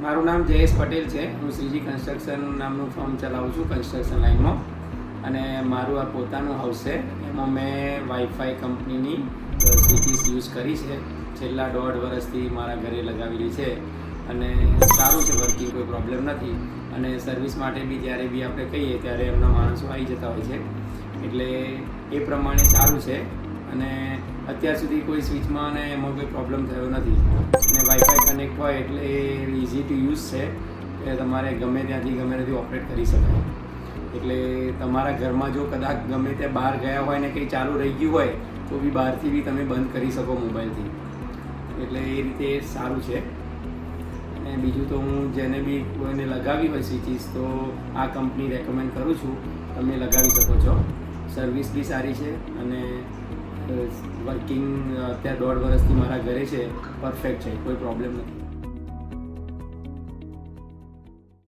મારું નામ જયેશ પટેલ છે. હું શ્રીજી કન્સ્ટ્રક્શન નામનું ફર્મ ચલાવું છું કન્સ્ટ્રક્શન લાઇનમાં, અને મારું આ પોતાનું હાઉસ છે. એમાં મેં વાઈફાઈ કંપનીની સ્વિચીસ યુઝ કરી છે. છેલ્લા 1.5 વર્ષથી મારા ઘરે લગાવેલી છે અને સારું છે, વર્કિંગ, કોઈ પ્રોબ્લેમ નથી. અને સર્વિસ માટે બી જ્યારે બી આપણે કહીએ ત્યારે એમના માણસો આવી જતા હોય છે, એટલે એ પ્રમાણે સારું છે. અને અત્યાર સુધી કોઈ સ્વિચમાં અને એમાં કોઈ પ્રોબ્લેમ થયો નથી. અને વાઈફાઈ કનેક્ટ હોય એટલે એ ઇઝી ટુ યુઝ છે કે તમારે ગમે ત્યાંથી ગમે ત્યાંથી ઓપરેટ કરી શકાય. એટલે તમારા ઘરમાં જો કદાચ ગમે ત્યાં બહાર ગયા હોય ને કંઈ ચાલુ રહી ગયું હોય તો બી બહારથી બી તમે બંધ કરી શકો મોબાઈલથી. એટલે એ રીતે સારું છે. અને બીજું તો હું જેને બી કોઈને લગાવી હોય સ્વિચીસ તો આ કંપની રેકમેન્ડ કરું છું, તમે લગાવી શકો છો. સર્વિસ બી સારી છે અને વર્કિંગ અત્યારે 1.5 વર્ષથી મારા ઘરે છે, પરફેક્ટ છે, કોઈ પ્રોબ્લેમ નથી.